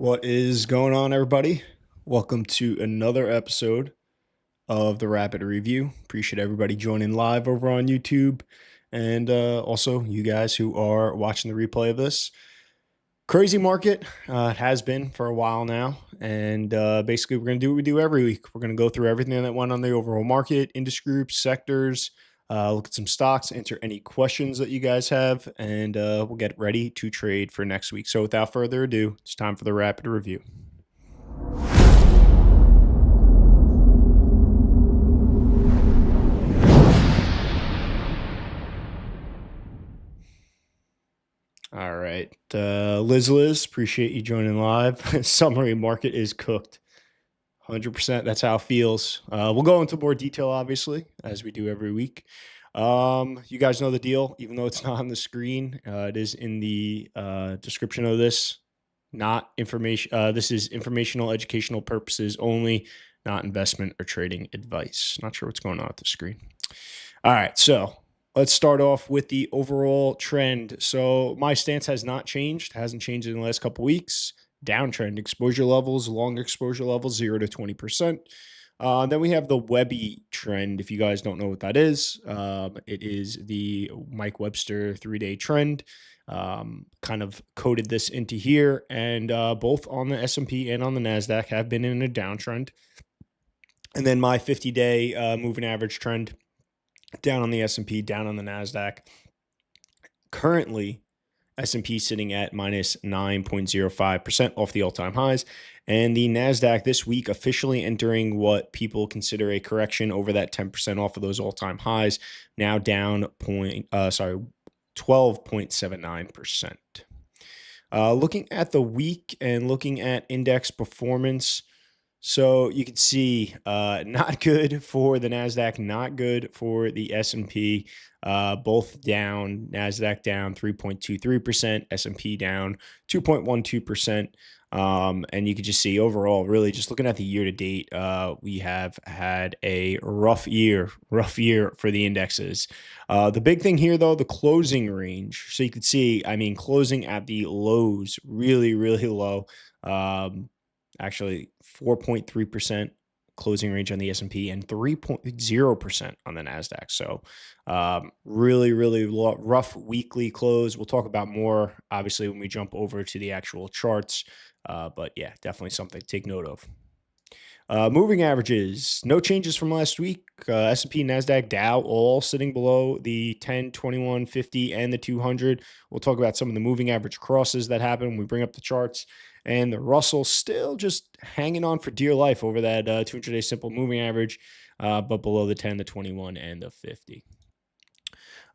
What is going on, everybody? Welcome to another episode of the Rapid Review. Appreciate everybody joining live over on YouTube and also you guys who are watching the replay of this. Crazy market. It has been for a while now. And basically, we're going to do what we do every week. We're going to go through everything that went on the overall market, industry groups, sectors, look at some stocks, answer any questions that you guys have, and we'll get ready to trade for next week. So without further ado, it's time for the Rapid Review. All right. Liz, appreciate you joining live. Summary market is cooked. 100%. That's how it feels. We'll go into more detail, obviously, as we do every week. You guys know the deal, even though it's not on the screen. It is in the description of this. Not information. This is informational, educational purposes only, not investment or trading advice. Not sure what's going on with the screen. All right. So let's start off with the overall trend. So my stance has not changed. Hasn't changed in the last couple weeks. Downtrend exposure levels, long exposure levels, 0 to 20%. Then we have the Webby trend. If you guys don't know what that is, it is the Mike Webster 3-day trend. Kind of coded this into here, and both on the S&P and on the NASDAQ have been in a downtrend. And then my 50-day moving average trend down on the S&P, down on the NASDAQ. Currently, S&P sitting at minus 9.05% off the all-time highs. And the NASDAQ this week officially entering what people consider a correction over that 10% off of those all-time highs, now down 12.79%. Looking at the week and looking at index performance, so you can see not good for the NASDAQ, not good for the S&P, both down. NASDAQ down 3.23%, S&P down 2.12%. And you can just see overall, really just looking at the year to date, we have had a rough year for the indexes. The big thing here, though, the closing range. So you can see, I mean, closing at the lows, really, really low. Actually 4.3% closing range on the S&P and 3.0% on the NASDAQ. So really, really rough weekly close. We'll talk about more, obviously, when we jump over to the actual charts. But yeah, definitely something to take note of. Moving averages, no changes from last week. S&P, NASDAQ, Dow, all sitting below the 10, 21, 50, and the 200. We'll talk about some of the moving average crosses that happen when we bring up the charts. And the Russell still just hanging on for dear life over that 200-day simple moving average, but below the 10, the 21, and the 50.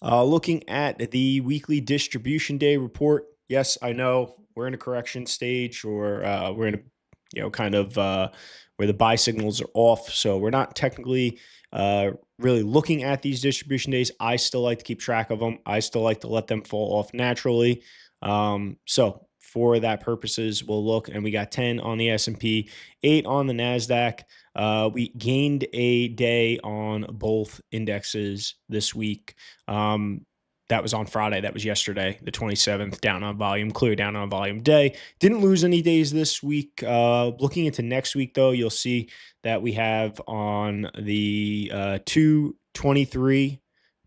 Looking at the weekly distribution day report, yes, I know we're in a correction stage, or we're in a kind of where the buy signals are off. So we're not technically really looking at these distribution days. I still like to keep track of them. I still like to let them fall off naturally. So for that purposes, we'll look, and we got 10 on the S&P, 8 on the NASDAQ. We gained a day on both indexes this week. That was on Friday. That was yesterday, the 27th, down on volume, clear down on volume day. Didn't lose any days this week. Looking into next week, though, you'll see that we have on the 2/23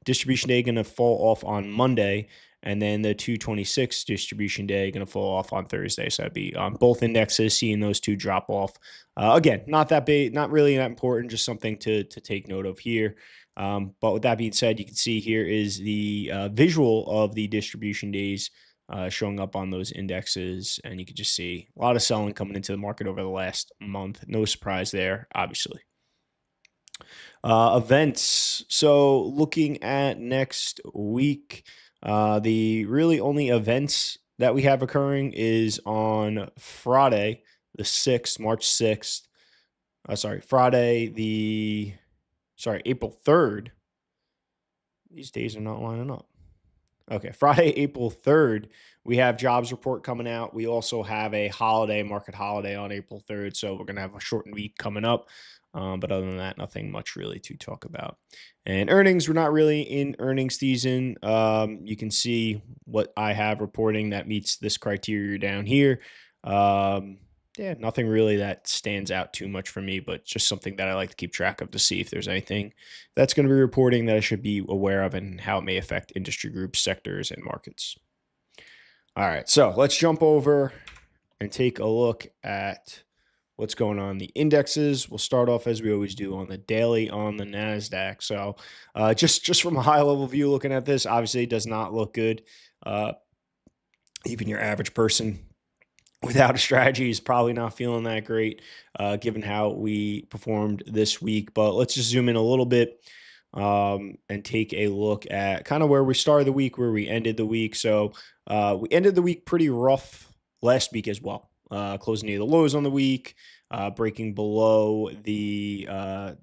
distribution day going to fall off on Monday, and then the 2/26 distribution day going to fall off on Thursday. So that'd be on both indexes, seeing those two drop off. Again, not that big, not really that important, just something to take note of here. But with that being said, you can see here is the visual of the distribution days showing up on those indexes. And you can just see a lot of selling coming into the market over the last month. No surprise there, obviously. Events. So looking at next week, the really only events that we have occurring is on Friday, the 6th, March 6th. April 3rd. These days are not lining up. Okay, Friday, April 3rd, we have jobs report coming out. We also have a market holiday on April 3rd, so we're going to have a shortened week coming up. But other than that, nothing much really to talk about. And earnings, we're not really in earnings season. You can see what I have reporting that meets this criteria down here. yeah, nothing really that stands out too much for me, but just something that I like to keep track of to see if there's anything that's going to be reporting that I should be aware of and how it may affect industry groups, sectors, and markets. All right, so let's jump over and take a look at what's going on in the indexes. We'll start off as we always do on the daily on the NASDAQ. So just from a high level view looking at this, obviously it does not look good. Even your average person without a strategy is probably not feeling that great given how we performed this week. But let's just zoom in a little bit and take a look at kind of where we started the week, where we ended the week. So we ended the week pretty rough last week as well, closing near the lows on the week, breaking below the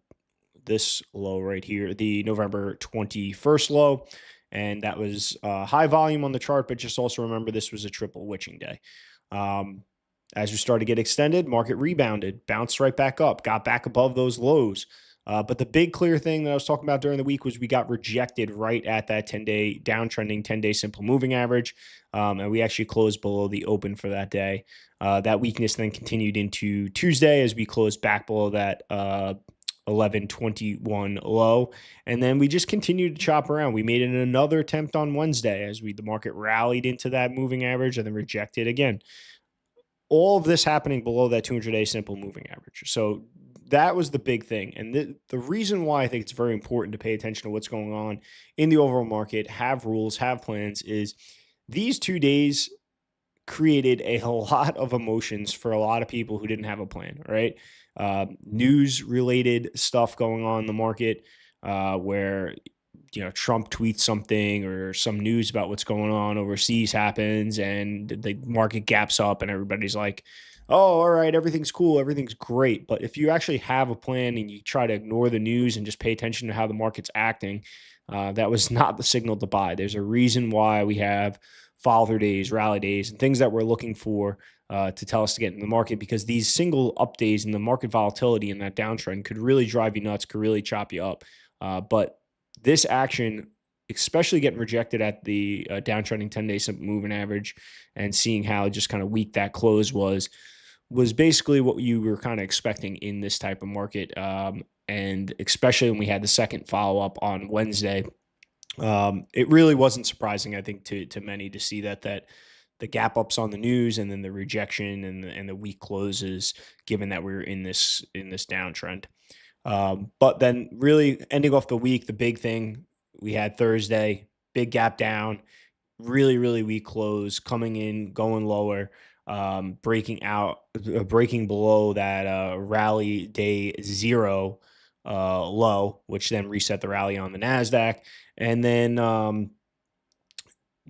this low right here, the November 21st low. And that was high volume on the chart, but just also remember this was a triple witching day. As we started to get extended, market rebounded, bounced right back up, got back above those lows. But the big clear thing that I was talking about during the week was we got rejected right at that 10-day downtrending, 10-day simple moving average. And we actually closed below the open for that day. That weakness then continued into Tuesday as we closed back below that 1121 low. And then we just continued to chop around. We made another attempt on Wednesday as the market rallied into that moving average and then rejected again. All of this happening below that 200-day simple moving average. So that was the big thing. And the reason why I think it's very important to pay attention to what's going on in the overall market, have rules, have plans, is these 2 days created a lot of emotions for a lot of people who didn't have a plan, right? News related stuff going on in the market where Trump tweets something or some news about what's going on overseas happens and the market gaps up and everybody's like, oh, all right, everything's cool, everything's great. But if you actually have a plan and you try to ignore the news and just pay attention to how the market's acting, that was not the signal to buy. There's a reason why we have follow-through days, rally days, and things that we're looking for to tell us to get in the market, because these single up days and the market volatility in that downtrend could really drive you nuts, could really chop you up. But this action, especially getting rejected at the downtrending 10-day simple moving average and seeing how just kind of weak that close was basically what you were kind of expecting in this type of market. And especially when we had the second follow-up on Wednesday, it really wasn't surprising, I think, to many to see that the gap ups on the news and then the rejection and the weak closes, given that we were in this downtrend. But then really ending off the week, the big thing we had Thursday, big gap down, really, really weak close, coming in, going lower, breaking below that rally day zero low, which then reset the rally on the NASDAQ. And then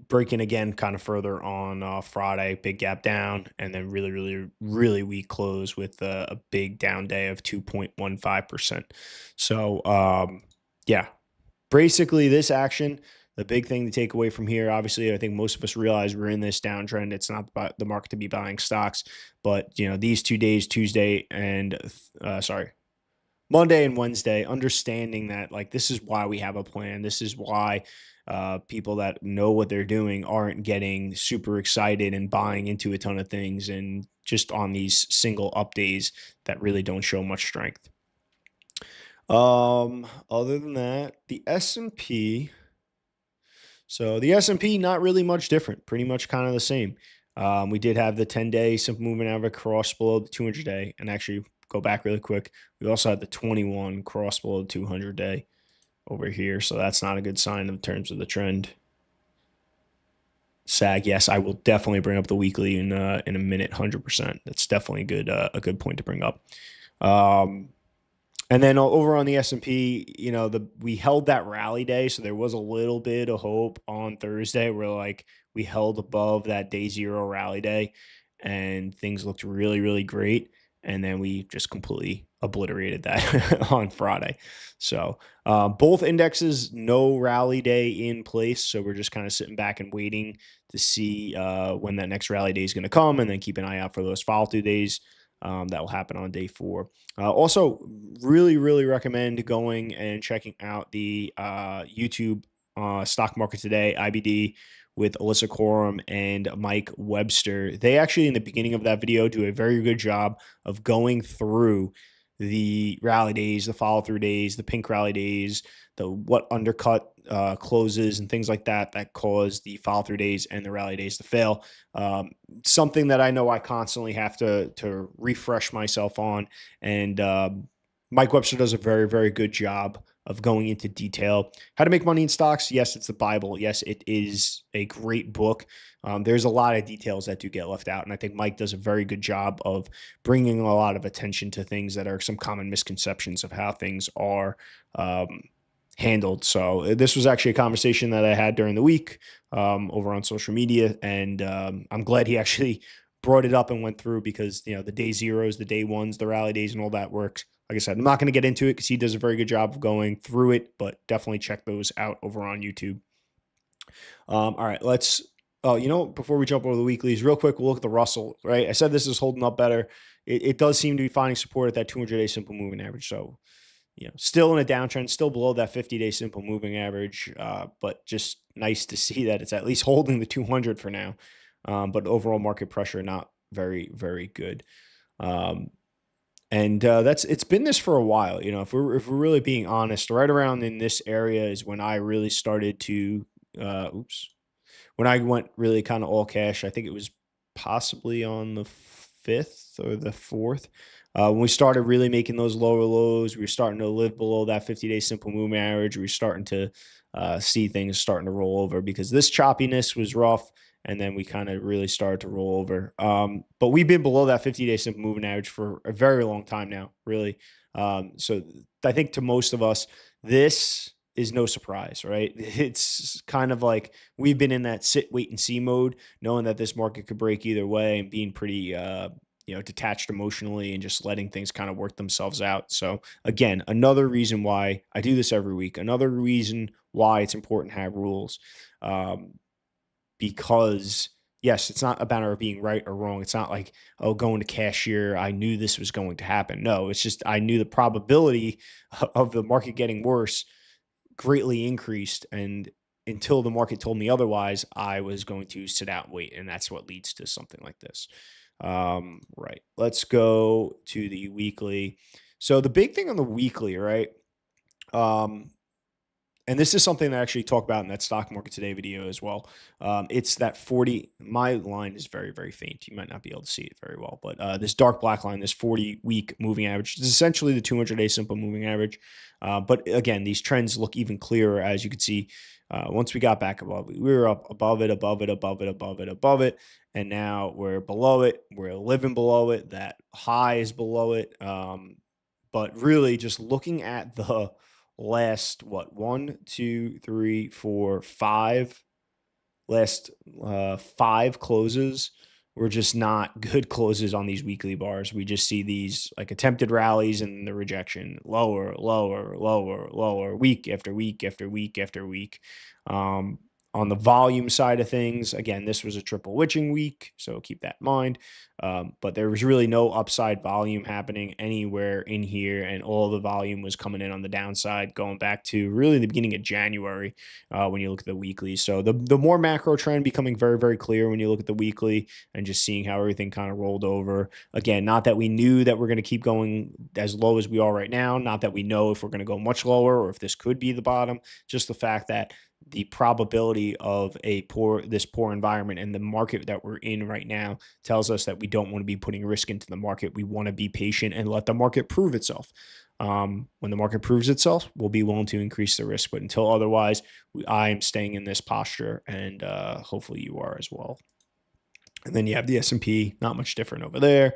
breaking again kind of further on Friday, big gap down, and then really, really, really weak close with a big down day of 2.15%. So, yeah, basically this action, the big thing to take away from here, obviously, I think most of us realize we're in this downtrend. It's not about the market to be buying stocks, but, these 2 days, Tuesday and, Monday and Wednesday, understanding that this is why we have a plan. This is why people that know what they're doing aren't getting super excited and buying into a ton of things and just on these single up days that really don't show much strength. Other than that, the S&P. So the S&P, not really much different, pretty much kind of the same. We did have the 10-day simple moving average cross below the 200-day, and actually go back really quick. We also had the 21 cross below the 200-day over here, so that's not a good sign in terms of the trend. Sag, yes, I will definitely bring up the weekly in a minute, 100%. That's definitely a good point to bring up. And then over on the S&P, we held that rally day, so there was a little bit of hope on Thursday where we held above that day zero rally day, and things looked really, really great. And then we just completely obliterated that on Friday. So both indexes, no rally day in place. So we're just kind of sitting back and waiting to see when that next rally day is going to come, and then keep an eye out for those follow-through days. That will happen on day 4. Also, really, really recommend going and checking out the YouTube Stock Market Today, IBD, with Alyssa Coram and Mike Webster. They actually, in the beginning of that video, do a very good job of going through the rally days, the follow through days, the pink rally days, the what undercut closes and things like that that cause the follow through days and the rally days to fail. Something that I know I constantly have to refresh myself on, and Mike Webster does a very, very good job of going into detail. How to Make Money in Stocks. Yes, it's the Bible. Yes, it is a great book. There's a lot of details that do get left out. And I think Mike does a very good job of bringing a lot of attention to things that are some common misconceptions of how things are handled. So this was actually a conversation that I had during the week over on social media. And I'm glad he actually brought it up and went through, because, the day zeros, the day ones, the rally days, and all that works. Like I said, I'm not going to get into it because he does a very good job of going through it, but definitely check those out over on YouTube. All right, before we jump over the weeklies, real quick, we'll look at the Russell, right? I said this is holding up better. It does seem to be finding support at that 200-day simple moving average. So, still in a downtrend, still below that 50-day simple moving average, but just nice to see that it's at least holding the 200 for now. But overall market pressure, not very, very good. And it's been this for a while. If we're really being honest, right around in this area is when I really started to, when I went really kind of all cash. I think it was possibly on the 5th or the 4th. When we started really making those lower lows, we were starting to live below that 50-day simple moving average. We were starting to see things starting to roll over, because this choppiness was rough. And then we kind of really started to roll over. But we've been below that 50-day simple moving average for a very long time now, really. So I think to most of us, this is no surprise, right? It's kind of like we've been in that sit, wait, and see mode, knowing that this market could break either way, and being pretty, detached emotionally and just letting things kind of work themselves out. So again, another reason why I do this every week, another reason why it's important to have rules. Because yes, it's not a matter of being right or wrong. It's not like, oh, going to cashier, I knew this was going to happen. No, it's just I knew the probability of the market getting worse greatly increased. And until the market told me otherwise, I was going to sit out and wait. And that's what leads to something like this. Right. Let's go to the weekly. So the big thing on the weekly, right? And this is something that I actually talk about in that Stock Market Today video as well. It's that 40, my line is very, very faint. You might not be able to see it very well, but this dark black line, this 40-week moving average, is essentially the 200-day simple moving average. But again, these trends look even clearer, as you can see. Once we got back above it, we were up above it, above it, above it, above it, above it. And now we're below it. We're living below it. That high is below it. But really just looking at the last, what, 1, 2, 3, 4, 5, last 5 closes were just not good closes on these weekly bars. We just see these like attempted rallies and the rejection, lower, lower, lower, lower, week after week after week after week. On the volume side of things, again, this was a triple witching week, so keep that in mind. But there was really no upside volume happening anywhere in here, and all the volume was coming in on the downside, going back to really the beginning of January when you look at the weekly. So the more macro trend becoming very, very clear when you look at the weekly and just seeing how everything kind of rolled over. Again, not that we knew that we're going to keep going as low as we are right now, not that we know if we're going to go much lower or if this could be the bottom, just the fact that the probability of this poor environment and the market that we're in right now tells us that we don't want to be putting risk into the market. We want to be patient and let the market prove itself. When the market proves itself, we'll be willing to increase the risk. But until otherwise, I am staying in this posture, and hopefully you are as well. And then you have the S&P, not much different over there.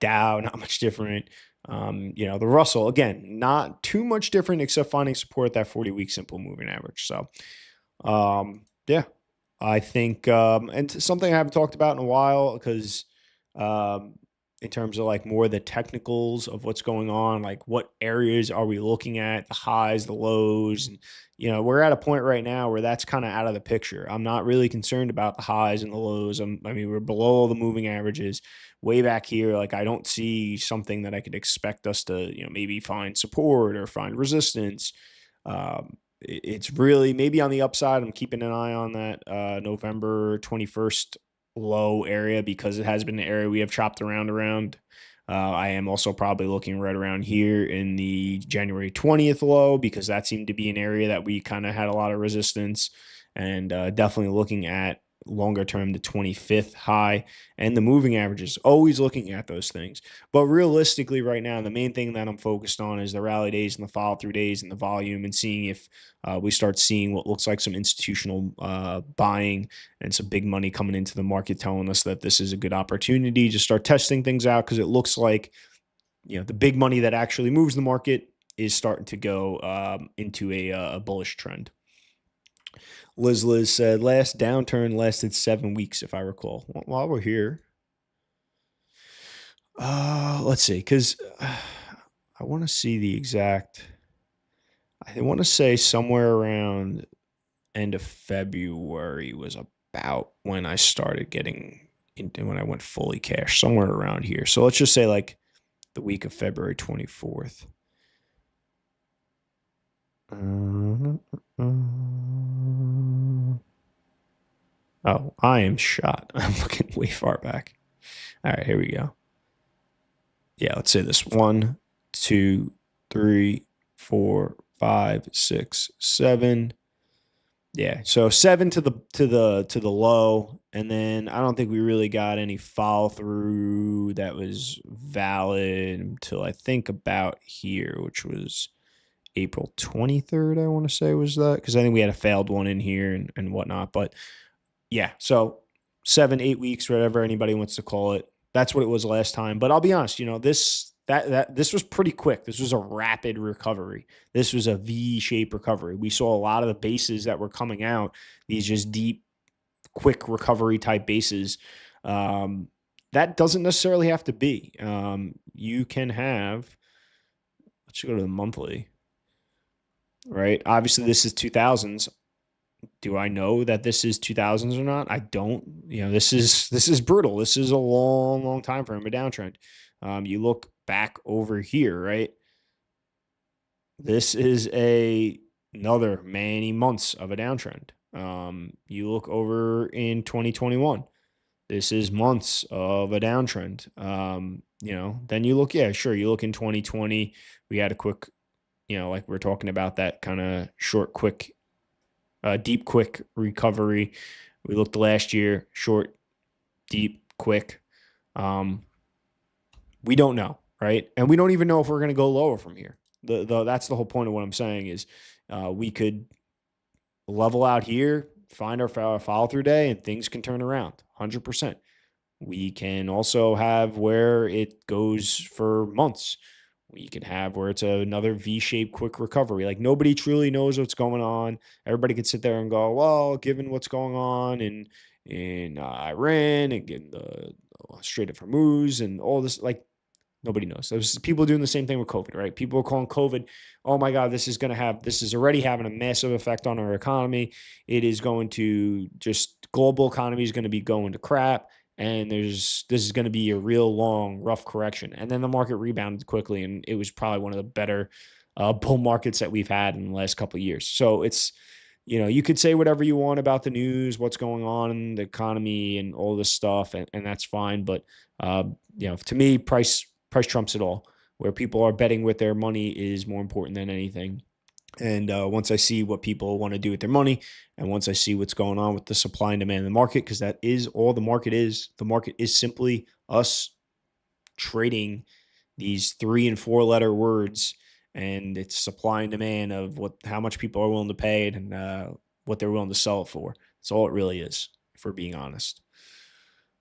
Dow, not much different. The Russell, again, not too much different except finding support at that 40-week simple moving average. So, yeah, I think, and something I haven't talked about in a while, because in terms of like more the technicals of what's going on, like what areas are we looking at, the highs, the lows, and we're at a point right now where that's kind of out of the picture. I'm not really concerned about the highs and the lows. We're below the moving averages way back here. Like, I don't see something that I could expect us to, maybe find support or find resistance. it's really maybe on the upside. I'm keeping an eye on that November 21st low area because it has been an area we have chopped around. I am also probably looking right around here in the January 20th low because that seemed to be an area that we kind of had a lot of resistance, and definitely looking at longer term the 25th high and the moving averages, always looking at those things. But realistically right now, the main thing that I'm focused on is the rally days and the follow through days and the volume, and seeing if we start seeing what looks like some institutional buying and some big money coming into the market, telling us that this is a good opportunity to start testing things out, because it looks like, the big money that actually moves the market is starting to go into a bullish trend. Liz said last downturn lasted 7 weeks, if I recall. While we're here, let's see, because I want to see the exact. I want to say somewhere around end of February was about when I started getting into, when I went fully cash, somewhere around here. So let's just say like the week of February 24th. Oh, I am shot. I'm looking way far back. All right, here we go. Yeah, let's say this 1, 2, 3, 4, 5, 6, 7. Yeah, so 7 to the low, and then I don't think we really got any follow through that was valid until I think about here, which was April 23rd. I want to say was that, because I think we had a failed one in here and whatnot. But yeah, so 7, 8 weeks, whatever anybody wants to call it. That's what it was last time. But I'll be honest, this was pretty quick. This was a rapid recovery. This was a V-shaped recovery. We saw a lot of the bases that were coming out, these just deep, quick recovery type bases. That doesn't necessarily have to be. You can have, let's go to the monthly, right? Obviously, this is 2000s. Do I know that this is 2000s or not? I don't. This is brutal. This is a long, long time frame, a downtrend. You look back over here, right? This is another many months of a downtrend. You look over in 2021. This is months of a downtrend. Then you look, yeah, sure. You look in 2020, we had a quick, like we're talking about, that kind of short, quick, deep, quick recovery. We looked last year, short, deep, quick. We don't know, right? And we don't even know if we're going to go lower from here. That's the whole point of what I'm saying is we could level out here, find our follow through day, and things can turn around 100%. We can also have where it goes for months. We can have where it's another V-shaped quick recovery. Like, nobody truly knows what's going on. Everybody can sit there and go, well, given what's going on in Iran and getting the Strait of Hormuz and all this, like, nobody knows. There's people doing the same thing with COVID, right? People are calling COVID, oh my God, this is already having a massive effect on our economy. It is going to just, global economy is going to be going to crap. And this is going to be a real long, rough correction. And then the market rebounded quickly, and it was probably one of the better bull markets that we've had in the last couple of years. So it's, you could say whatever you want about the news, what's going on in the economy and all this stuff, and that's fine. But, to me, price trumps it all. Where people are betting with their money is more important than anything. And once I see what people want to do with their money, and once I see what's going on with the supply and demand in the market, because that is all the market is simply us trading these 3 and 4 letter words, and it's supply and demand of how much people are willing to pay and what they're willing to sell it for. That's all it really is, if we're being honest.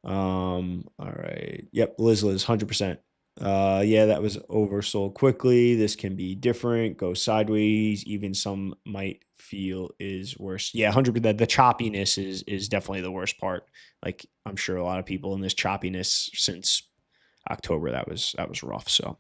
All right. Yep. Liz, 100%. Yeah, that was oversold quickly. This can be different, go sideways. Even some might feel is worse. Yeah, 100%. The choppiness is definitely the worst part. Like, I'm sure a lot of people in this choppiness since October, that was rough. So,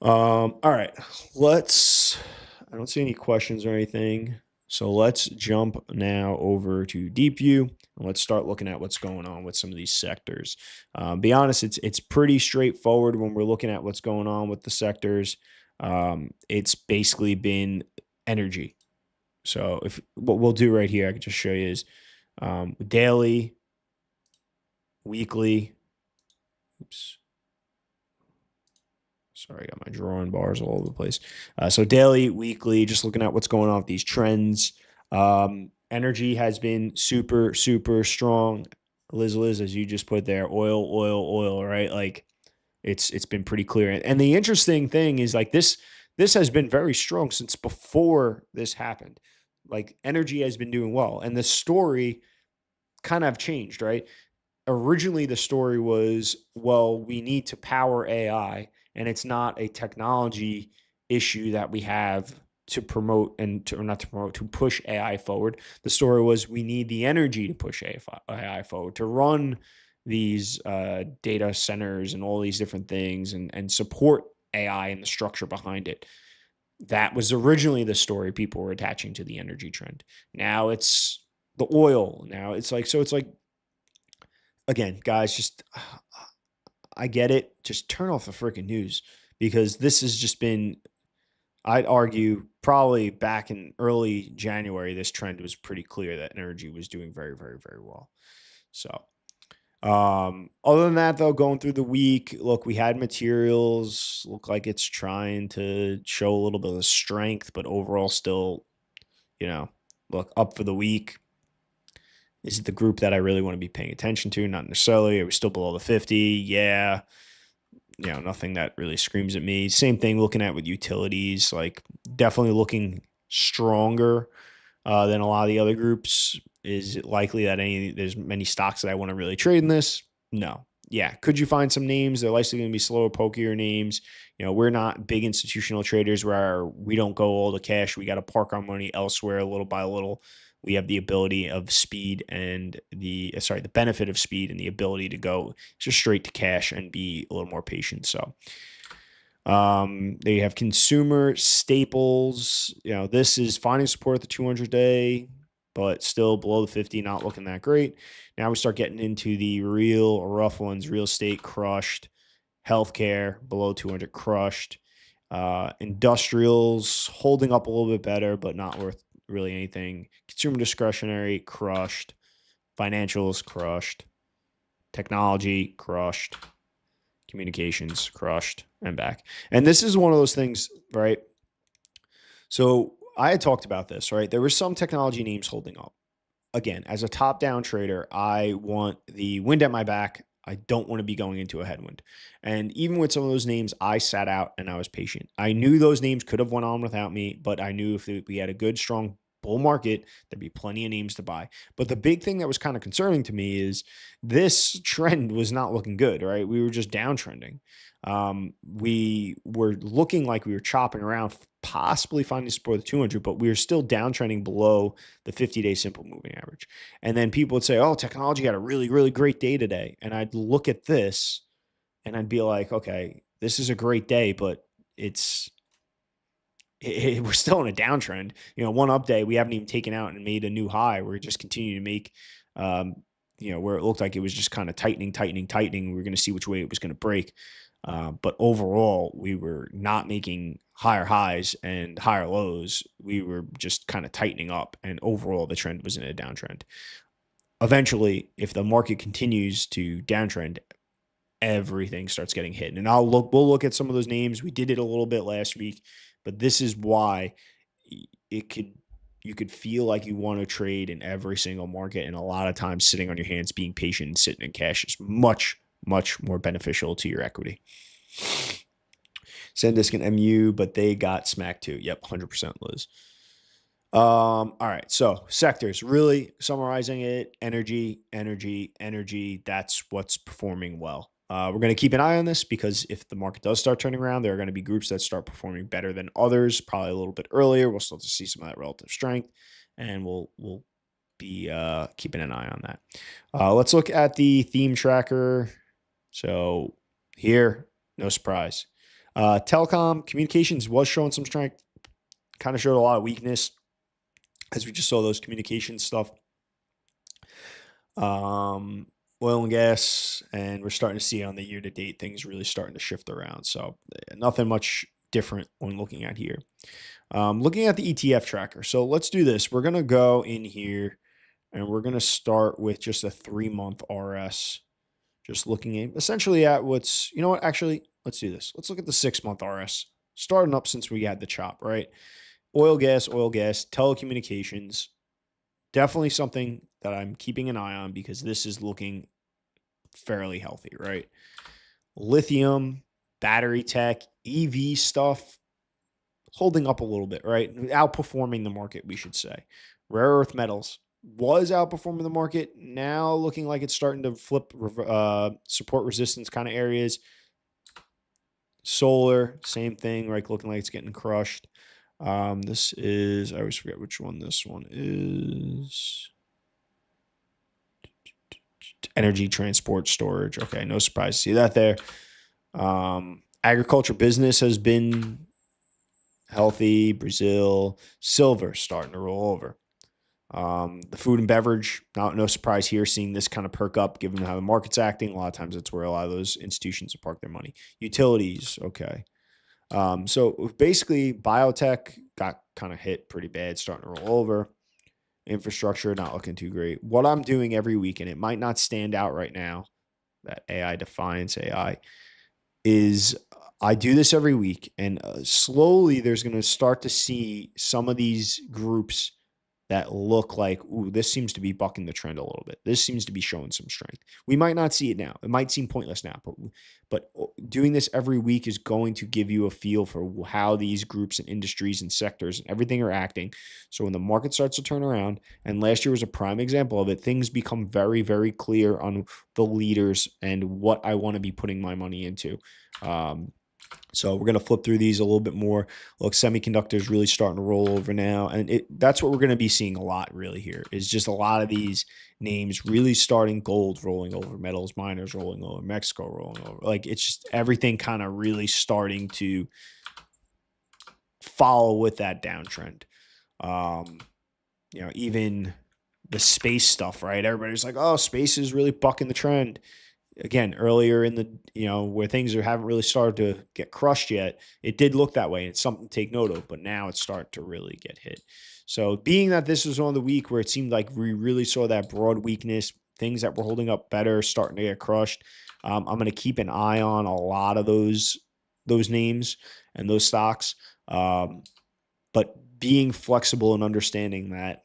all right, I don't see any questions or anything. So let's jump now over to Deepvue, and let's start looking at what's going on with some of these sectors. Be honest, it's pretty straightforward when we're looking at what's going on with the sectors. It's basically been energy. So if what we'll do right here, I can just show you is daily, weekly. Oops. Sorry, I got my drawing bars all over the place. So daily, weekly, just looking at what's going on with these trends. Energy has been super, super strong. Liz, as you just put there, oil, right? Like it's been pretty clear. And the interesting thing is like this has been very strong since before this happened. Like energy has been doing well. And the story kind of changed, right? Originally the story was, well, we need to power AI, and it's not a technology issue that we have to promote and to, or not to promote, to push AI forward. The story was we need the energy to push AI forward, to run these data centers and all these different things and support AI and the structure behind it. That was originally the story people were attaching to the energy trend. Now it's the oil. Now it's like, so it's like, again, guys, just I get it. Just turn off the freaking news because this has just been, I'd argue, probably back in early January, this trend was pretty clear that energy was doing very, very, very well. So, other than that, though, going through the week, look, we had materials look like it's trying to show a little bit of strength, but overall, still, you know, look up for the week. Is it the group that I really want to be paying attention to? Not necessarily. Are we still below the 50? Yeah. Nothing that really screams at me. Same thing looking at with utilities, like definitely looking stronger than a lot of the other groups. Is it likely that there's many stocks that I want to really trade in this? No. Yeah. Could you find some names? They're likely going to be slower, pokier names. We're not big institutional traders where we don't go all the cash. We got to park our money elsewhere little by little. We have the ability of speed and the benefit of speed and the ability to go just straight to cash and be a little more patient. So they have consumer staples. This is finding support at the 200-day, but still below the 50, not looking that great. Now we start getting into the real rough ones. Real estate crushed. Healthcare below 200 crushed. Industrials holding up a little bit better, but not worth really anything. Consumer discretionary crushed. Financials crushed. Technology crushed. Communications crushed and back. And this is one of those things, right? So I had talked about this, right? There were some technology names holding up. Again, as a top-down trader, I want the wind at my back. I don't want to be going into a headwind. And even with some of those names, I sat out and I was patient. I knew those names could have went on without me, but I knew if we had a good, strong bull market, there'd be plenty of names to buy. But the big thing that was kind of concerning to me is this trend was not looking good, right? We were just downtrending. We were looking like we were chopping around, possibly finding support at the 200, but we were still downtrending below the 50-day simple moving average. And then people would say, oh, technology had a really, really great day today. And I'd look at this and I'd be like, okay, this is a great day, but we're still in a downtrend. One up day, we haven't even taken out and made a new high. We're just continuing to make, where it looked like it was just kind of tightening. We were going to see which way it was going to break. But overall, we were not making higher highs and higher lows. We were just kind of tightening up. And overall, the trend was in a downtrend. Eventually, if the market continues to downtrend, everything starts getting hit. And we'll look at some of those names. We did it a little bit last week, but this is why you could feel like you want to trade in every single market. And a lot of times sitting on your hands, being patient and sitting in cash is much, much more beneficial to your equity. SanDisk and MU, but they got smacked too. Yep, 100% Liz. All right, so sectors, really summarizing it, energy. That's what's performing well. We're going to keep an eye on this because if the market does start turning around, there are going to be groups that start performing better than others, probably a little bit earlier. We'll start to see some of that relative strength, and we'll be keeping an eye on that. Let's look at the theme tracker. So here, no surprise. Telecom, communications was showing some strength, kind of showed a lot of weakness as we just saw those communication stuff. Oil and gas, and we're starting to see on the year-to-date things really starting to shift around. So nothing much different when looking at here. Looking at the ETF tracker. So let's do this. We're going to go in here and we're going to start with just a 3-month RS. Just looking at essentially at what's, you know what, actually, let's do this. Let's look at the 6-month RS. Starting up since we had the chop, right? Oil, gas, telecommunications. Definitely something that I'm keeping an eye on because this is looking fairly healthy, right? Lithium, battery tech, EV stuff, holding up a little bit, right? Outperforming the market, we should say. Rare earth metals was outperforming the market. Now looking like it's starting to flip support resistance kind of areas. Solar, same thing, right? Looking like it's getting crushed. This is, I always forget which one this one is. Energy, transport, storage. Okay, no surprise to see that there. Agriculture business has been healthy. Brazil, silver starting to roll over. The food and beverage, no surprise here, seeing this kind of perk up given how the market's acting. A lot of times that's where a lot of those institutions will park their money. Utilities, okay. So basically biotech got kind of hit pretty bad, starting to roll over. Infrastructure, not looking too great. What I'm doing every week, and it might not stand out right now, that AI defiance AI, is I do this every week, and slowly there's going to start to see some of these groups that look like, ooh, this seems to be bucking the trend a little bit. This seems to be showing some strength. We might not see it now. It might seem pointless now, but doing this every week is going to give you a feel for how these groups and industries and sectors and everything are acting. So when the market starts to turn around, and last year was a prime example of it, things become very, very clear on the leaders and what I want to be putting my money into. So we're going to flip through these a little bit more. Look, semiconductors really starting to roll over now. And that's what we're going to be seeing a lot really here is just a lot of these names really starting. Gold rolling over, metals, miners rolling over, Mexico rolling over. Like it's just everything kind of really starting to follow with that downtrend. Even the space stuff, right? Everybody's like, oh, space is really bucking the trend. Again, earlier in the, where things haven't really started to get crushed yet, it did look that way. It's something to take note of, but now it's starting to really get hit. So being that this was on the week where it seemed like we really saw that broad weakness, things that were holding up better starting to get crushed, I'm going to keep an eye on a lot of those names and those stocks. But being flexible and understanding that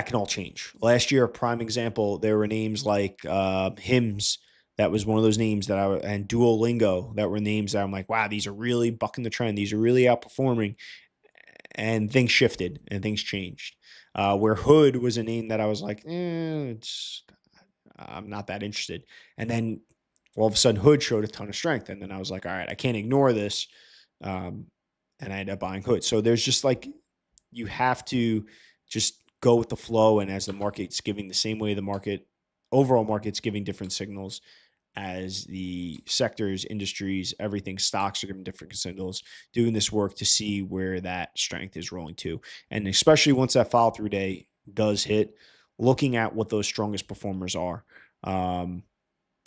can all change. Last year, a prime example, there were names like Hims. That was one of those names and Duolingo, that were names that I'm like, wow, these are really bucking the trend. These are really outperforming. And things shifted and things changed. Where Hood was a name that I was like, I'm not that interested. And then all of a sudden, Hood showed a ton of strength. And then I was like, all right, I can't ignore this. And I ended up buying Hood. So there's just like, you have to just go with the flow. And as the market's giving the same way overall market's giving different signals as the sectors, industries, everything, stocks are giving different signals, doing this work to see where that strength is rolling to. And especially once that follow through day does hit, looking at what those strongest performers are.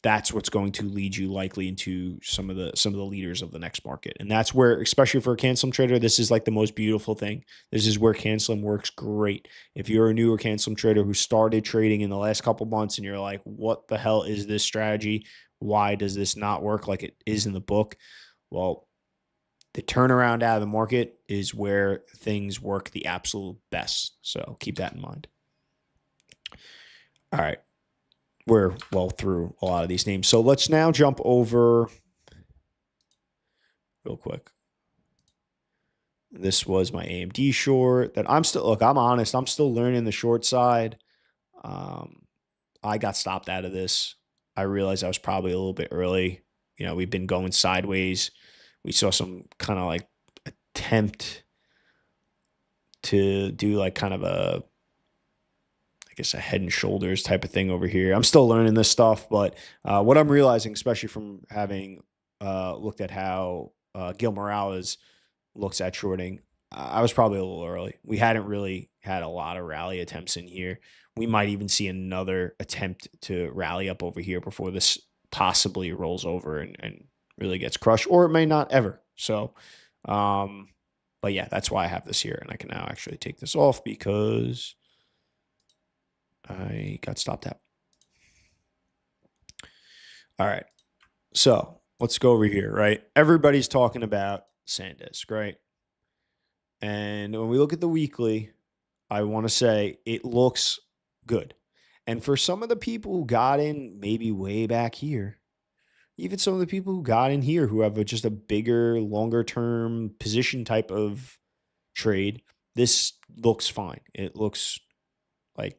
That's what's going to lead you likely into some of the leaders of the next market. And that's where, especially for a CANSLIM trader, this is like the most beautiful thing. This is where CANSLIM works great. If you're a newer CANSLIM trader who started trading in the last couple months and you're like, what the hell is this strategy? Why does this not work like it is in the book? Well, the turnaround out of the market is where things work the absolute best. So keep that in mind. All right. We're well through a lot of these names. So let's now jump over real quick. This was my AMD short that I'm honest, I'm still learning the short side. I got stopped out of this. I realized I was probably a little bit early. We've been going sideways. We saw some kind of like attempt to do like kind of a head and shoulders type of thing over here. I'm still learning this stuff, but what I'm realizing, especially from having looked at how Gil Morales looks at shorting, I was probably a little early. We hadn't really had a lot of rally attempts in here. We might even see another attempt to rally up over here before this possibly rolls over and really gets crushed, or it may not ever. So, but yeah, that's why I have this here. And I can now actually take this off because I got stopped out. All right. So let's go over here, right? Everybody's talking about SanDisk, right? And when we look at the weekly, I want to say it looks good. And for some of the people who got in maybe way back here, even some of the people who got in here who have just a bigger, longer term position type of trade, this looks fine. It looks like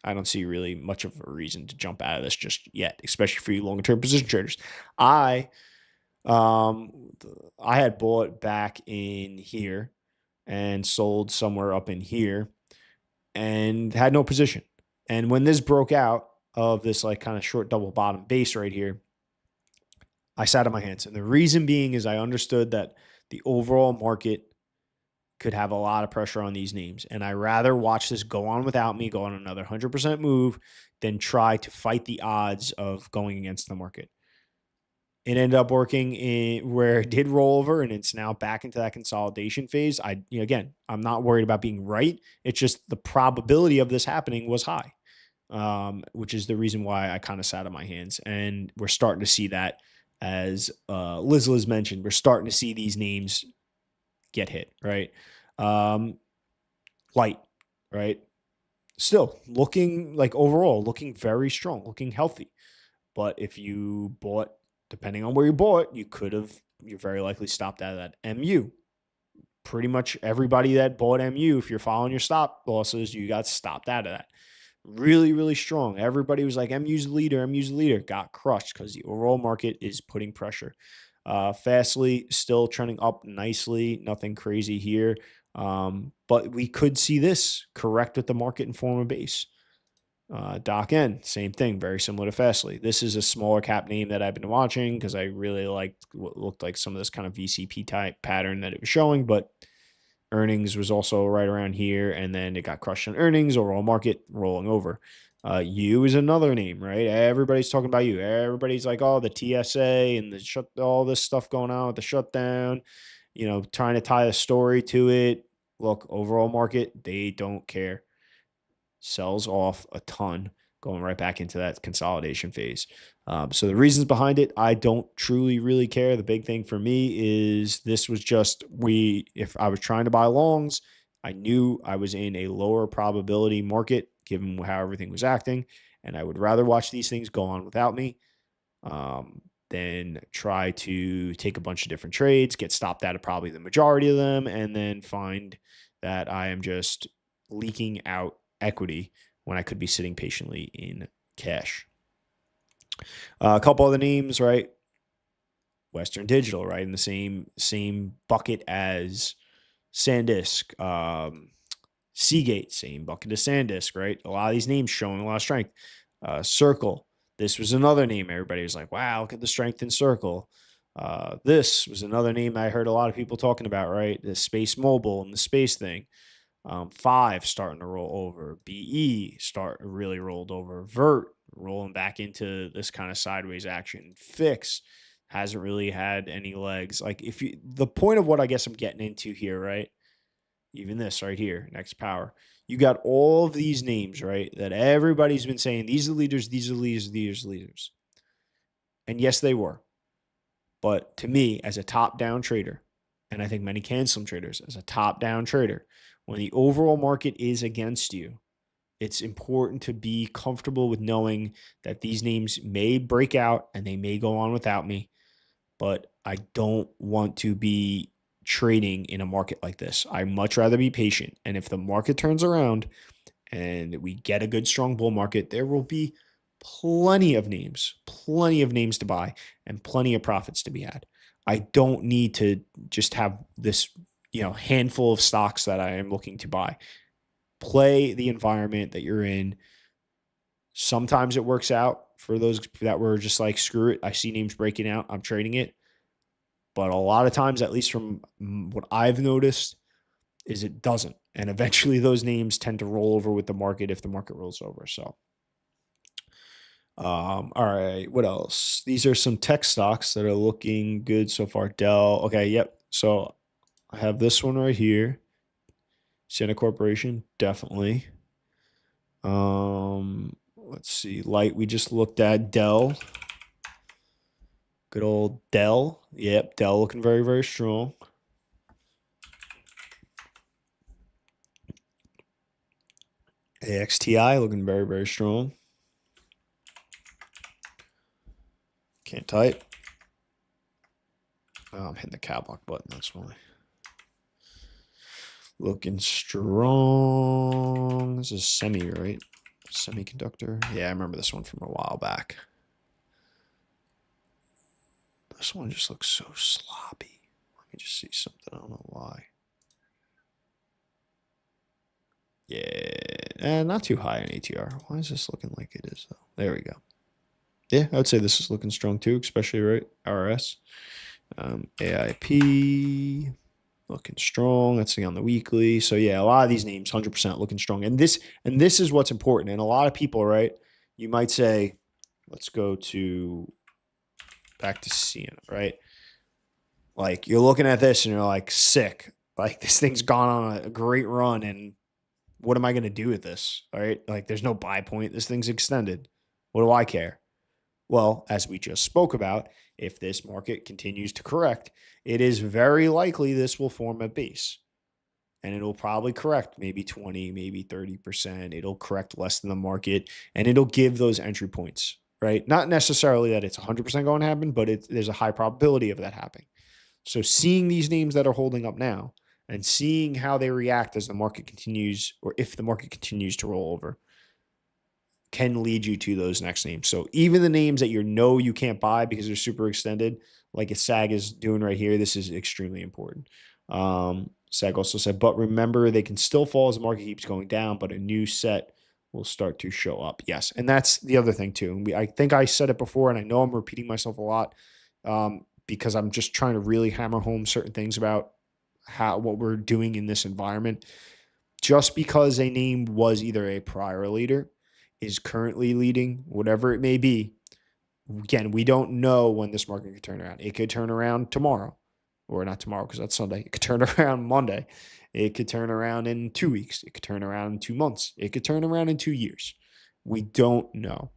I don't see really much of a reason to jump out of this just yet, especially for you longer term position traders. I I had bought back in here and sold somewhere up in here and had no position. And when this broke out of this like kind of short double bottom base right here, I sat on my hands. And the reason being is I understood that the overall market could have a lot of pressure on these names. And I rather watch this go on without me, go on another 100% move, than try to fight the odds of going against the market. It ended up working in where it did roll over and it's now back into that consolidation phase. Again, I'm not worried about being right. It's just the probability of this happening was high, which is the reason why I kind of sat on my hands. And we're starting to see that, as Liz mentioned, we're starting to see these names get hit, right? Light, right? Still looking like overall, looking very strong, looking healthy. But if you bought, depending on where you bought, you very likely stopped out of that. MU, pretty much everybody that bought MU, if you're following your stop losses, you got stopped out of that. Really, really strong. Everybody was like, MU's the leader, got crushed because the overall market is putting pressure. Fastly still trending up nicely, nothing crazy here. But we could see this correct with the market and form a base. Doc N, same thing, very similar to Fastly. This is a smaller cap name that I've been watching because I really liked what looked like some of this kind of VCP type pattern that it was showing, but earnings was also right around here, and then it got crushed on earnings, overall market rolling over. U is another name, right? Everybody's talking about you. Everybody's like, oh, the TSA and all this stuff going on with the shutdown, trying to tie a story to it. Look, overall market, they don't care. Sells off a ton, going right back into that consolidation phase. So the reasons behind it, I don't truly really care. The big thing for me is this was just if I was trying to buy longs, I knew I was in a lower probability market given how everything was acting, and I would rather watch these things go on without me than try to take a bunch of different trades, get stopped out of probably the majority of them, and then find that I am just leaking out equity when I could be sitting patiently in cash. A couple other names, right? Western Digital, right? In the same bucket as SanDisk. Seagate, same bucket as SanDisk, right? A lot of these names showing a lot of strength. Circle. This was another name. Everybody was like, wow, look at the strength in Circle. This was another name I heard a lot of people talking about, right? The Space Mobile and the space thing. 5 starting to roll over. BE really rolled over. Vert rolling back into this kind of sideways action. Fix hasn't really had any legs. Like the point of what I guess I'm getting into here, right? Even this right here, Next Power. You got all of these names, right? That everybody's been saying, these are leaders, these are leaders, these are leaders. And yes, they were. But to me, as a top-down trader, and I think many CANSLIM traders, as a top-down trader, when the overall market is against you, it's important to be comfortable with knowing that these names may break out and they may go on without me, but I don't want to be trading in a market like this. I much rather be patient. And if the market turns around and we get a good, strong bull market, there will be plenty of names to buy and plenty of profits to be had. I don't need to just have this, handful of stocks that I am looking to buy. Play the environment that you're in. Sometimes it works out for those that were just like, screw it, I see names breaking out, I'm trading it. But a lot of times, at least from what I've noticed, is it doesn't. And eventually those names tend to roll over with the market if the market rolls over. So All right, what else? These are some tech stocks that are looking good so far. Dell. Okay, yep. So I have this one right here. Santa Corporation, definitely. Let's see. Light, we just looked at Dell. Good old Dell. Yep, Dell looking very, very strong. AXTI looking very, very strong. Can't type. Oh, I'm hitting the cap lock button. That's why. Looking strong. This is semi, right? Semiconductor. Yeah, I remember this one from a while back. This one just looks so sloppy. Let me just see something. I don't know why. Yeah, not too high in ATR. Why is this looking like it is, though? There we go. Yeah, I would say this is looking strong, too, especially, right? RS. AIP. Looking strong. That's on the weekly. So yeah, a lot of these names 100% looking strong. And this is what's important. And a lot of people, right? You might say, let's go back to Sienna, right? Like you're looking at this and you're like sick. Like this thing's gone on a great run and what am I going to do with this? All right? Like there's no buy point. This thing's extended. What do I care? Well, as we just spoke about, if this market continues to correct, it is very likely this will form a base. And it'll probably correct maybe 20, maybe 30%. It'll correct less than the market and it'll give those entry points, right? Not necessarily that it's 100% going to happen, but there's a high probability of that happening. So seeing these names that are holding up now and seeing how they react as the market continues, or if the market continues to roll over, can lead you to those next names. So even the names that you can't buy because they're super extended, like a SAG is doing right here, this is extremely important. SAG also said, but remember, they can still fall as the market keeps going down, but a new set will start to show up. Yes, and that's the other thing too. I think I said it before, and I know I'm repeating myself a lot because I'm just trying to really hammer home certain things about what we're doing in this environment. Just because a name was either a prior leader, is currently leading, whatever it may be. Again, we don't know when this market could turn around. It could turn around tomorrow, or not tomorrow because that's Sunday. It could turn around Monday. It could turn around in 2 weeks. It could turn around in 2 months. It could turn around in 2 years. We don't know.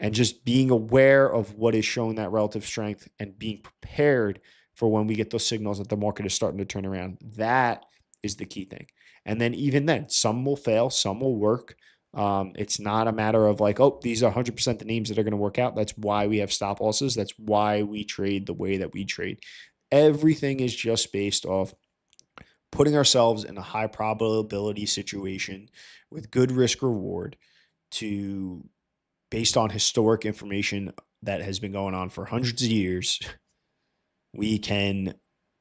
And just being aware of what is showing that relative strength and being prepared for when we get those signals that the market is starting to turn around, that is the key thing. And then even then, some will fail, some will work. It's not a matter of like, oh, these are 100% the names that are going to work out. That's why we have stop losses. That's why we trade the way that we trade. Everything is just based off putting ourselves in a high probability situation with good risk reward to based on historic information that has been going on for hundreds of years, we can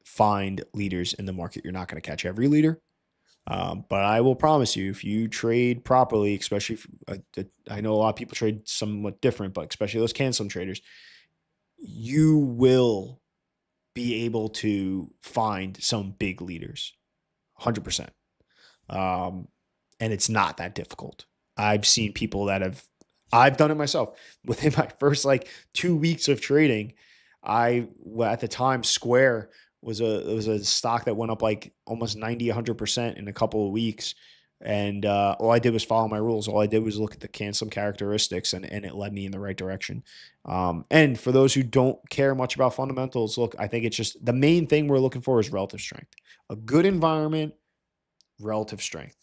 find leaders in the market. You're not going to catch every leader. But I will promise you, if you trade properly, especially I know a lot of people trade somewhat different, but especially those CANSLIM traders, you will be able to find some big leaders, 100%. And it's not that difficult. I've seen people I've done it myself. Within my first like 2 weeks of trading, at the time Square was a stock that went up like almost 90, 100% in a couple of weeks. And all I did was follow my rules. All I did was look at the CANSLIM characteristics and it led me in the right direction. And for those who don't care much about fundamentals, look, I think it's just the main thing we're looking for is relative strength. A good environment, relative strength.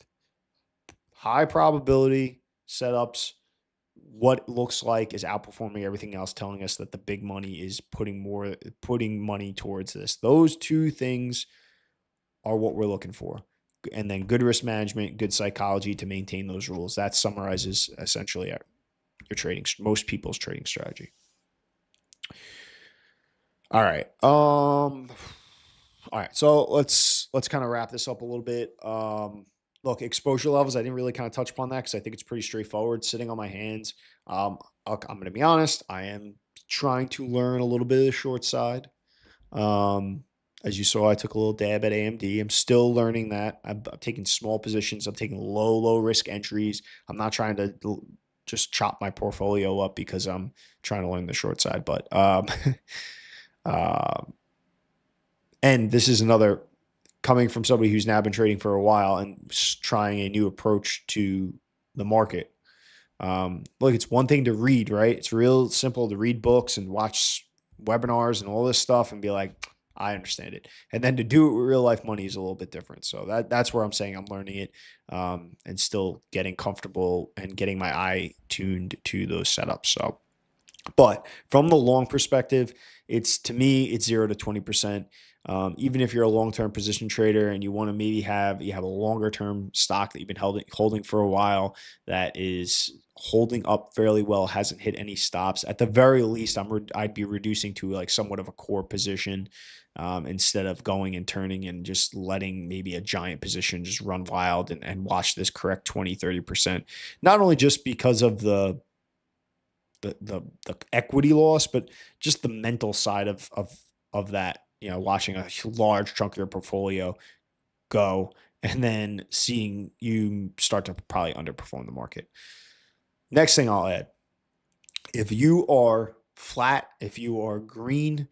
High probability setups, what looks like is outperforming everything else, telling us that the big money is putting money towards this. Those two things are what we're looking for. And then good risk management, good psychology to maintain those rules. That summarizes essentially most people's trading strategy. All right. All right. So let's kind of wrap this up a little bit. Look, exposure levels, I didn't really kind of touch upon that because I think it's pretty straightforward. Sitting on my hands. I'm going to be honest. I am trying to learn a little bit of the short side. As you saw, I took a little dab at AMD. I'm still learning that. I'm taking small positions. I'm taking low risk entries. I'm not trying to just chop my portfolio up because I'm trying to learn the short side. But uh, and this is another coming from somebody who's now been trading for a while and trying a new approach to the market. Look, it's one thing to read, right? It's real simple to read books and watch webinars and all this stuff and be like, I understand it. And then to do it with real life money is a little bit different. So that's where I'm saying I'm learning it, and still getting comfortable and getting my eye tuned to those setups. So, but from the long perspective, it's, to me, it's 0 to 20%. Even if you're a long-term position trader and you want to maybe you have a longer-term stock that you've been holding for a while that is holding up fairly well, hasn't hit any stops. At the very least, I'd be reducing to like somewhat of a core position, instead of going and turning and just letting maybe a giant position just run wild and watch this correct 20, 30%. Not only just because of the equity loss, but just the mental side of that, watching a large chunk of your portfolio go and then seeing you start to probably underperform the market. Next thing I'll add, if you are flat, if you are green,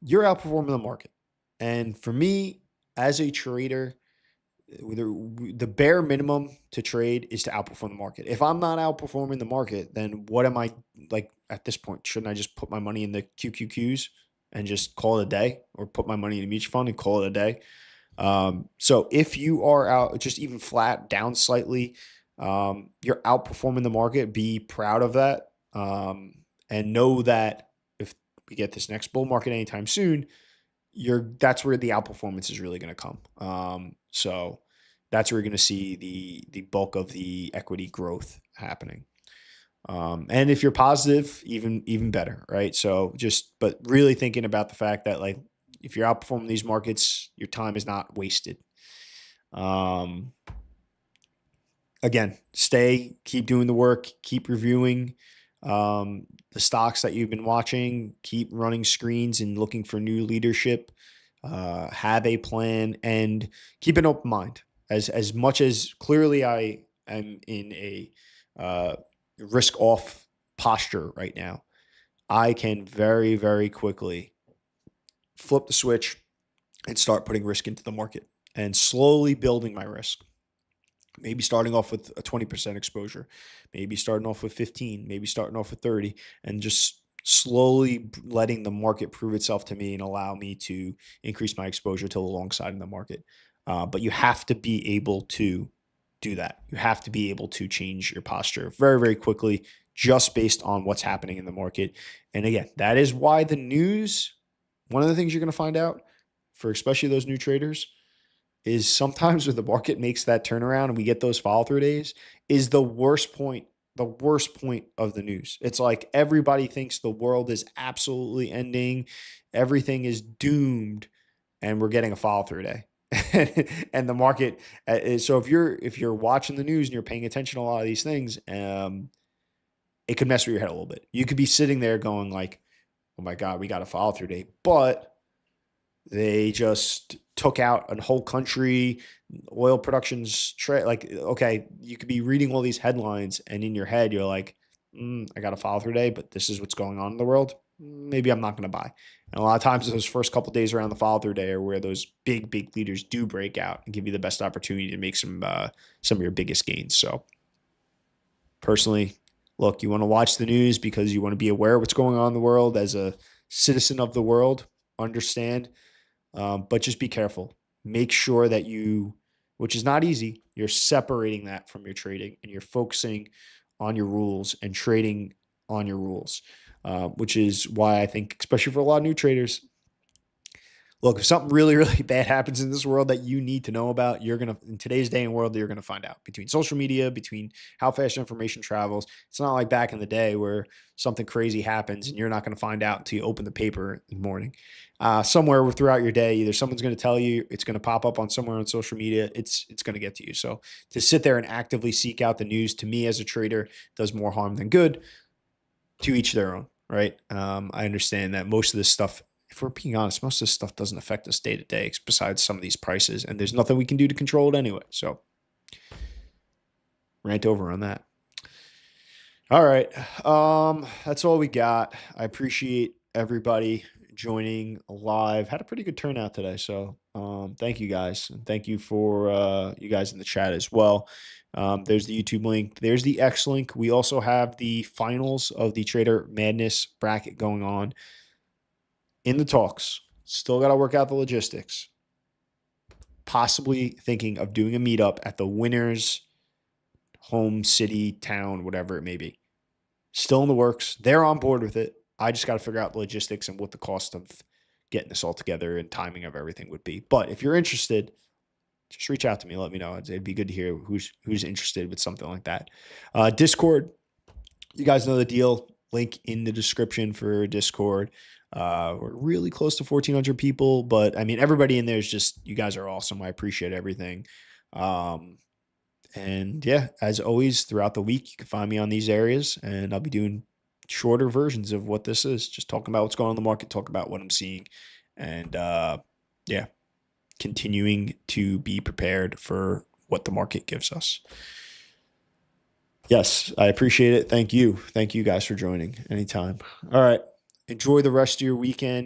you're outperforming the market. And for me, as a trader, the bare minimum to trade is to outperform the market. If I'm not outperforming the market, then what am I, like, at this point? Shouldn't I just put my money in the QQQs and just call it a day, or put my money in a mutual fund and call it a day? So if you are out just even flat down slightly, you're outperforming the market. Be proud of that. And know that if we get this next bull market anytime soon, that's where the outperformance is really going to come. So that's where you're going to see the bulk of the equity growth happening. And if you're positive, even better, right? So but really thinking about the fact that, like, if you're outperforming these markets, your time is not wasted. Again, keep doing the work, keep reviewing the stocks that you've been watching, keep running screens and looking for new leadership, have a plan, and keep an open mind. As much as clearly I am in a risk off posture right now, I can very, very quickly flip the switch and start putting risk into the market and slowly building my risk. Maybe starting off with a 20% exposure, maybe starting off with 15, maybe starting off with 30, and just slowly letting the market prove itself to me and allow me to increase my exposure to the long side in the market. But you have to be able to do that. You have to be able to change your posture very, very quickly just based on what's happening in the market. And again, that is why the news, one of the things you're going to find out for especially those new traders, is sometimes when the market makes that turnaround and we get those follow through days, is the worst point of the news. It's like everybody thinks the world is absolutely ending, everything is doomed, and we're getting a follow through day. And the market so if you're watching the news and you're paying attention to a lot of these things, it could mess with your head a little bit. You could be sitting there going like, oh my God, we got a follow through day, but they just took out a whole country, oil production's like, okay, you could be reading all these headlines and in your head, you're like, I got to follow through today, but this is what's going on in the world. Maybe I'm not going to buy. And a lot of times those first couple of days around the follow through day are where those big leaders do break out and give you the best opportunity to make some of your biggest gains. So personally, look, you want to watch the news because you want to be aware of what's going on in the world as a citizen of the world, understand. But just be careful. Make sure that which is not easy, you're separating that from your trading and you're focusing on your rules and trading on your rules, which is why I think, especially for a lot of new traders, look, if something really, really bad happens in this world that you need to know about, in today's day and world, you're going to find out between social media, between how fast information travels. It's not like back in the day where something crazy happens and you're not going to find out until you open the paper in the morning. Somewhere throughout your day, either someone's going to tell you, it's going to pop up on somewhere on social media. It's going to get to you. So to sit there and actively seek out the news, to me as a trader, does more harm than good. To each their own, right? I understand that most of this stuff, if we're being honest, most of this stuff doesn't affect us day to day besides some of these prices, and there's nothing we can do to control it anyway. So rant over on that. All right. That's all we got. I appreciate everybody joining live. Had a pretty good turnout today, so thank you guys, and thank you for you guys in the chat as well. There's the YouTube link. There's the X link. We also have the finals of the Trader Madness bracket going on in the talks. Still got to work out the logistics. Possibly thinking of doing a meetup at the winner's home city, town, whatever it may be. Still in the works. They're on board with it. I just got to figure out the logistics and what the cost of getting this all together and timing of everything would be. But if you're interested, just reach out to me. Let me know. It'd be good to hear who's interested with something like that. Discord, you guys know the deal. Link in the description for Discord. We're really close to 1,400 people, but I mean, everybody in there is just, you guys are awesome. I appreciate everything. And yeah, as always, throughout the week, you can find me on these areas, and I'll be doing shorter versions of what this is, just talking about what's going on in the market, talk about what I'm seeing, and yeah, continuing to be prepared for what the market gives us. Yes, I appreciate it. Thank you. Thank you guys for joining anytime. All right. Enjoy the rest of your weekend.